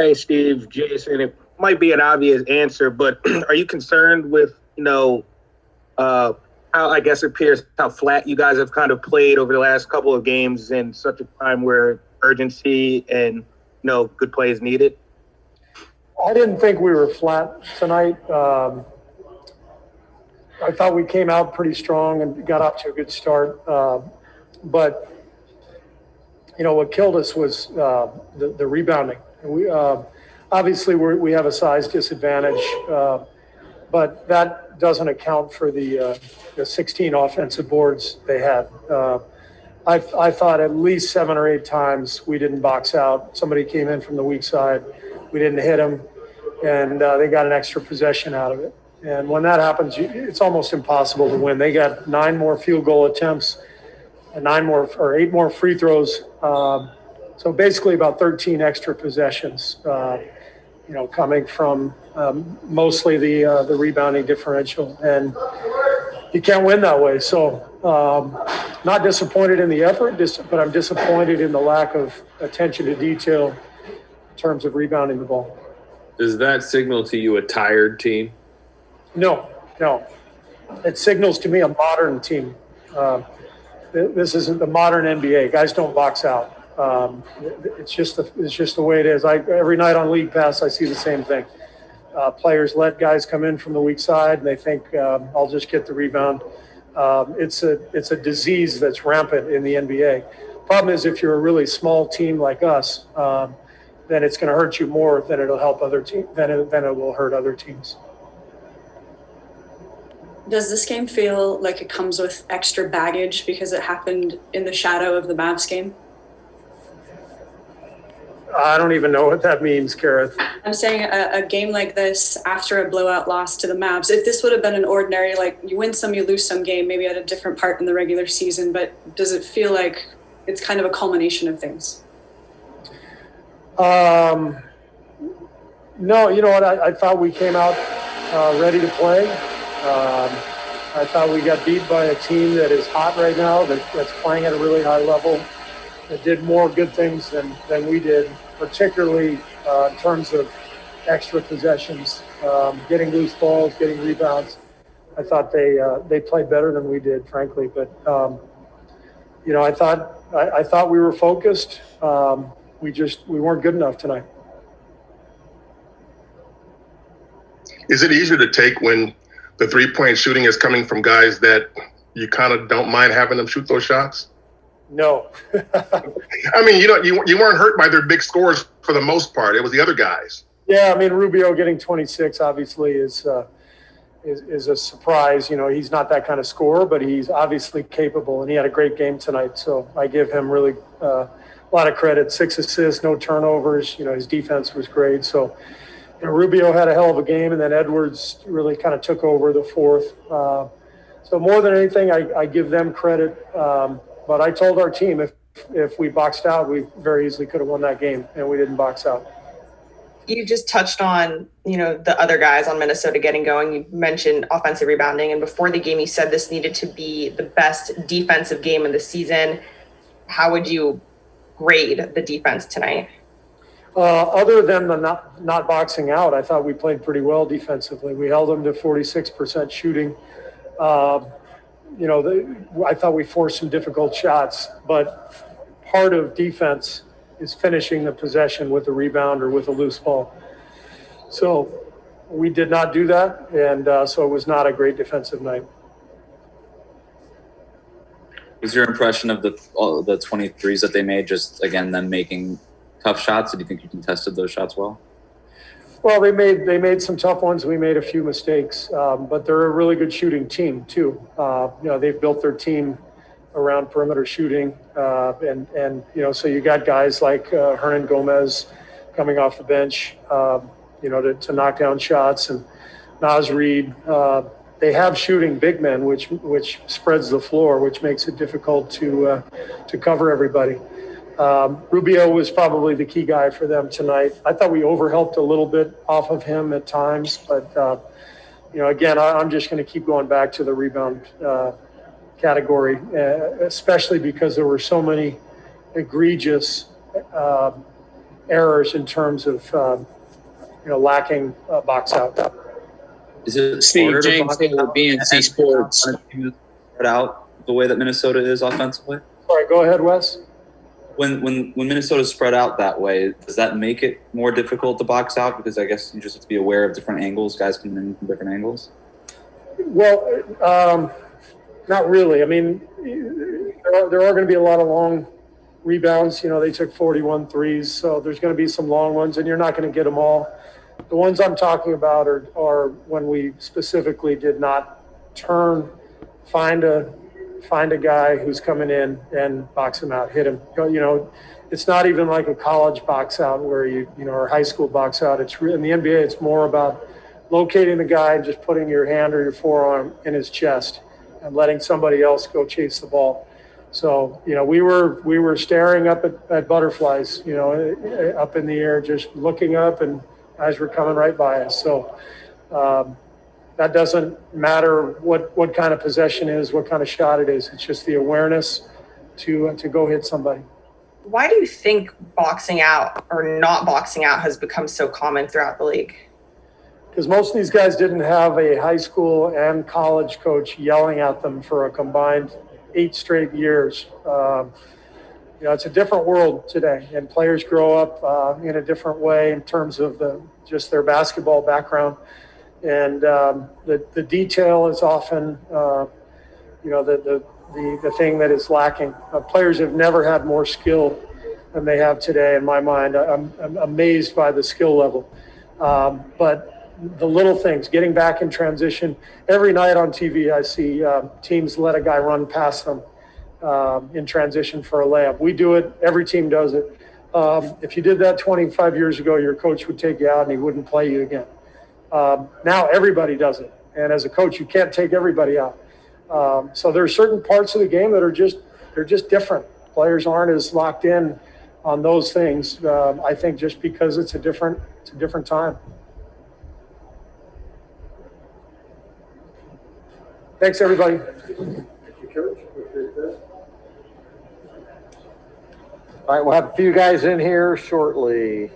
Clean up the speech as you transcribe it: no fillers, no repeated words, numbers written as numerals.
Hey, Steve, Jason, it might be an obvious answer, but are you concerned with, how I guess it appears how flat you guys have kind of played over the last couple of games in such a time where urgency and, good play is needed? I didn't think we were flat tonight. I thought we came out pretty strong and got off to a good start. But what killed us was the rebounding. We obviously we have a size disadvantage, but that doesn't account for the 16 offensive boards they had. I thought at least 7 or 8 times we didn't box out. Somebody came in from the weak side. We didn't hit them, and they got an extra possession out of it. And when that happens, it's almost impossible to win. They got 9 more field goal attempts and 8 more free throws. So basically about 13 extra possessions, coming from mostly the rebounding differential. And you can't win that way. So not disappointed in the effort, but I'm disappointed in the lack of attention to detail in terms of rebounding the ball. Does that signal to you a tired team? No. It signals to me a modern team. This isn't the modern NBA. Guys don't box out. It's just the way it is. Every night on League Pass, I see the same thing. Players let guys come in from the weak side, and they think I'll just get the rebound. It's a disease that's rampant in the NBA. Problem is, if you're a really small team like us, then it's going to hurt you more than it'll help other teams. Than it will hurt other teams. Does this game feel like it comes with extra baggage because it happened in the shadow of the Mavs game? I don't even know what that means, Kerr. I'm saying a game like this after a blowout loss to the Mavs, if this would have been an ordinary, like you win some, you lose some game, maybe at a different part in the regular season, but does it feel like it's kind of a culmination of things? No, you know what? I thought we came out ready to play. I thought we got beat by a team that is hot right now, that's playing at a really high level, that did more good things than we did, particularly in terms of extra possessions, getting loose balls, getting rebounds. I thought they played better than we did, frankly. But I thought we were focused. We weren't good enough tonight. Is it easier to take when the 3-point shooting is coming from guys that you kind of don't mind having them shoot those shots? No. I mean, you weren't hurt by their big scores for the most part. It was the other guys. Yeah, I mean, Rubio getting 26 obviously is a surprise. He's not that kind of scorer, but he's obviously capable, and he had a great game tonight. So I give him really a lot of credit. 6 assists, no turnovers. His defense was great. So Rubio had a hell of a game, and then Edwards really kind of took over the fourth. So more than anything, I give them credit. But I told our team if we boxed out, we very easily could have won that game, and we didn't box out. You just touched on, the other guys on Minnesota getting going. You mentioned offensive rebounding, and before the game, you said this needed to be the best defensive game of the season. How would you grade the defense tonight? Other than the not boxing out, I thought we played pretty well defensively. We held them to 46% shooting. I thought we forced some difficult shots, but part of defense is finishing the possession with a rebound or with a loose ball. So we did not do that, and so it was not a great defensive night. Was your impression of the 23s that they made just, again, them making tough shots? Do you think you contested those shots well? Well, they made some tough ones. We made a few mistakes, but they're a really good shooting team too. They've built their team around perimeter shooting, and so you got guys like Hernan Gomez coming off the bench, to knock down shots, and Naz Reid. They have shooting big men, which spreads the floor, which makes it difficult to cover everybody. Rubio was probably the key guy for them tonight. I thought we overhelped a little bit off of him at times, but again, I'm just going to keep going back to the rebound category, especially because there were so many egregious errors in terms of lacking box out. Is it Steve harder to James box here with out BNC Sports. on a team that's spread out the way that Minnesota is offensively? Sorry, go ahead, Wes. When Minnesota's spread out that way, does that make it more difficult to box out? Because I guess you just have to be aware of different angles. Guys coming in from different angles. Well, not really. I mean, there are going to be a lot of long rebounds. They took 41 threes, so there's going to be some long ones, and you're not going to get them all. The ones I'm talking about are when we specifically did not find a guy who's coming in and box him out, hit him. It's not even like a college box out where or high school box out. In the NBA, it's more about locating the guy and just putting your hand or your forearm in his chest and letting somebody else go chase the ball. So, we were staring up at butterflies, up in the air, just looking up, and guys were coming right by us. So that doesn't matter what kind of possession is, what kind of shot it is. It's just the awareness to go hit somebody. Why do you think boxing out or not boxing out has become so common throughout the league? Because most of these guys didn't have a high school and college coach yelling at them for a combined 8 straight years. It's a different world today, and players grow up in a different way in terms of just their basketball background. And the detail is often, the thing that is lacking. Players have never had more skill than they have today, in my mind. I'm amazed by the skill level. But the little things, getting back in transition. Every night on TV, I see teams let a guy run past them in transition for a layup. We do it. Every team does it. If you did that 25 years ago, your coach would take you out and he wouldn't play you again. Now everybody does it. And as a coach, you can't take everybody out. So there are certain parts of the game that they're just different. Players aren't as locked in on those things. I think just because it's a different time. Thanks, everybody. Thank you, Coach. Appreciate that. All right, we'll have a few guys in here shortly.